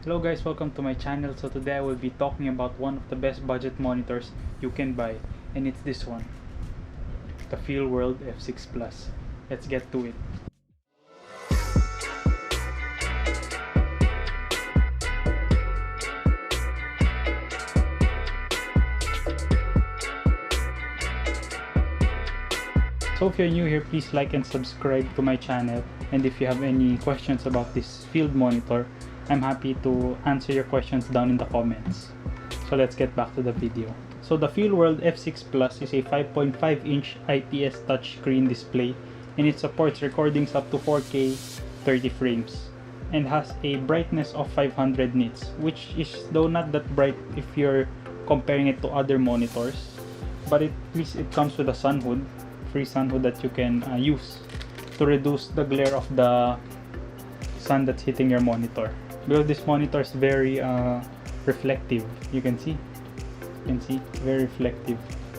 Hello guys, welcome to my channel. So today I will be talking about one of the best budget monitors you can buy, and it's this one, the Feelworld F6 Plus. Let's get to it. So if you're new here, please like and subscribe to my channel, and if you have any questions about this field monitor, I'm happy to answer your questions down in the comments. So let's get back to the video. So the Feelworld F6 Plus is a 5.5-inch IPS touchscreen display, and it supports recordings up to 4K 30 frames and has a brightness of 500 nits, which is though not that bright if you're comparing it to other monitors, but at least it comes with a sun hood, free sun hood that you can use to reduce the glare of the sun that's hitting your monitor, because this monitor is very reflective. You can see very reflective.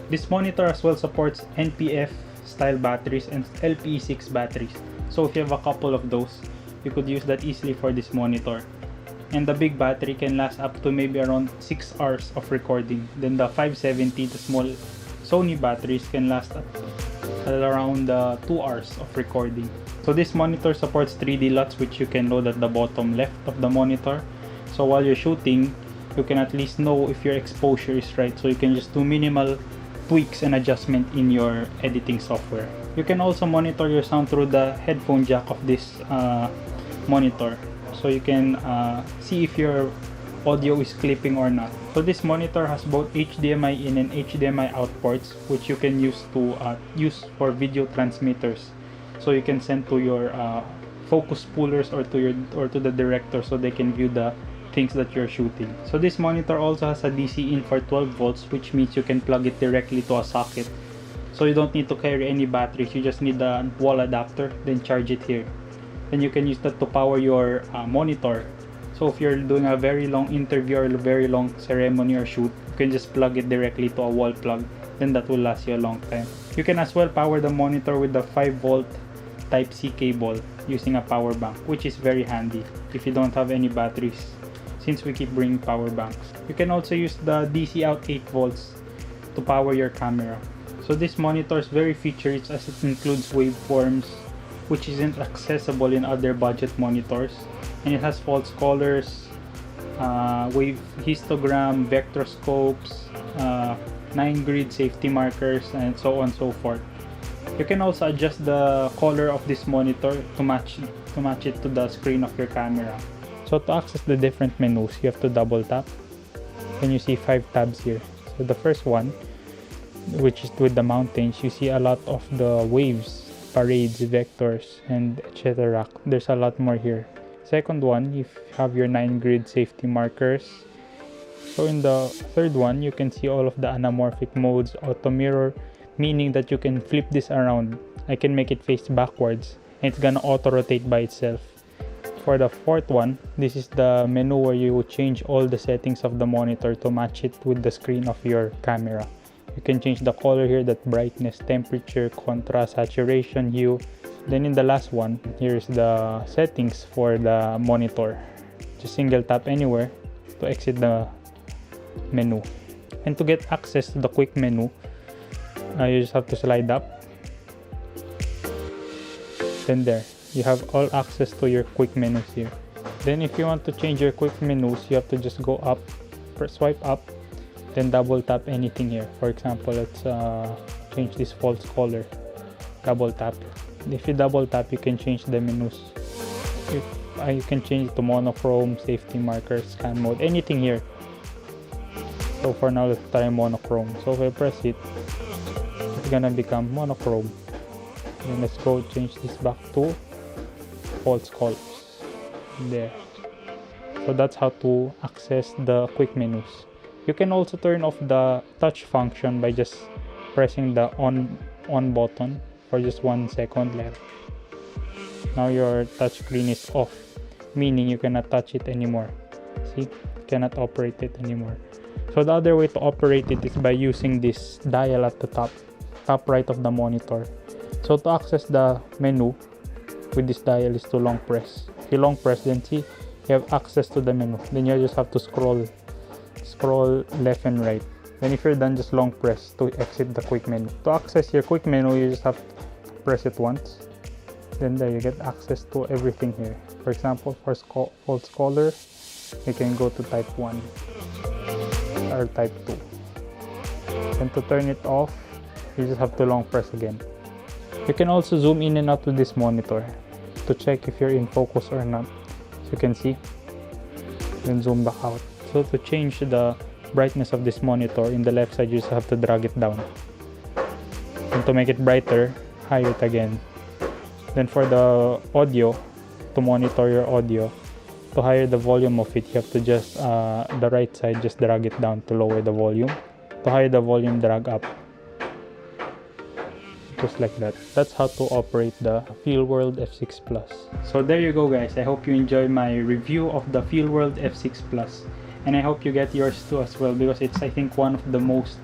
This monitor as well supports NPF style batteries and LPE6 batteries, so if you have a couple of those, you could use that easily for this monitor. And the big battery can last up to maybe around 6 hours of recording. Then the 570, the small Sony batteries, can last at around 2 hours of recording. So this monitor supports 3D LUTs, which you can load at the bottom left of the monitor. So while you're shooting, you can at least know if your exposure is right, so you can just do minimal tweaks and adjustment in your editing software. You can also monitor your sound through the headphone jack of this monitor, so you can see if your audio is clipping or not. So this monitor has both HDMI in and HDMI out ports, which you can use to use for video transmitters. So you can send to your focus pullers or to the director, so they can view the things that you're shooting. So this monitor also has a DC in for 12 volts, which means you can plug it directly to a socket. So you don't need to carry any batteries, you just need a wall adapter, then charge it here. Then you can use that to power your monitor. So if you're doing a very long interview or a very long ceremony or shoot, you can just plug it directly to a wall plug, then that will last you a long time. You can as well power the monitor with the 5-volt Type-C cable using a power bank, which is very handy if you don't have any batteries, since we keep bringing power banks. You can also use the DC out 8 volts to power your camera. So this monitor is very feature-rich as it includes waveforms, which isn't accessible in other budget monitors, and it has false colors, wave histogram, vectorscopes, 9-grid safety markers, and so on and so forth. You can also adjust the color of this monitor to match it to the screen of your camera. So to access the different menus, you have to double tap. Then you see 5 tabs here. So the first one, which is with the mountains, you see a lot of the waves, parades, vectors, and etc. There's a lot more here. Second one, you have your 9-grid safety markers. So in the third one, you can see all of the anamorphic modes, auto mirror, meaning that you can flip this around. I can make it face backwards, and it's gonna auto rotate by itself. For the fourth one, this is the menu where you change all the settings of the monitor to match it with the screen of your camera. You can change the color here, that brightness, temperature, contrast, saturation, hue. Then in the last one, here's the settings for the monitor. Just single tap anywhere to exit the menu. And to get access to the quick menu, you just have to slide up. Then there, you have all access to your quick menus here. Then if you want to change your quick menus, you have to just go up, swipe up, then double tap anything here. For example, let's change this false color. Double tap. If you double tap, you can change the menus. You can change it to monochrome, safety markers, scan mode, anything here. So for now, let's try monochrome. So if I press it, it's gonna become monochrome. Then let's go change this back to false colors. There. So that's how to access the quick menus. You can also turn off the touch function by just pressing the on button for just 1 second left. Now your touch screen is off, meaning you cannot touch it anymore. See, you cannot operate it anymore. So the other way to operate it is by using this dial at the top right of the monitor. So to access the menu with this dial is to long press. If you long press, then see you have access to the menu. Then you just have to scroll left and right. Then if you're done, just long press to exit the quick menu. To access your quick menu, you just have to press it once. Then there you get access to everything here. For example, for false color, you can go to type 1 or type 2. And to turn it off, you just have to long press again. You can also zoom in and out with this monitor to check if you're in focus or not. So you can see, then zoom back out. So to change the brightness of this monitor, in the left side you just have to drag it down. And to make it brighter, higher it again. Then for the audio, to monitor your audio, to higher the volume of it, you have to just the right side, just drag it down to lower the volume. To higher the volume, drag up. Just like that. That's how to operate the Feelworld F6 Plus. So there you go, guys. I hope you enjoy my review of the Feelworld F6 Plus. And I hope you get yours too as well, because it's, I think, one of the most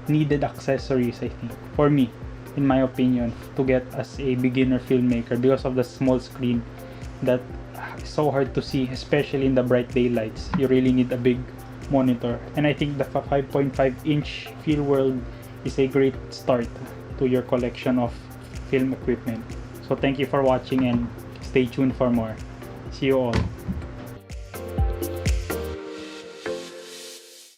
needed accessories, I think, for me, in my opinion, to get as a beginner filmmaker, because of the small screen that is so hard to see, especially in the bright daylights. You really need a big monitor. And I think the 5.5-inch Feelworld is a great start to your collection of film equipment. So thank you for watching and stay tuned for more. See you all.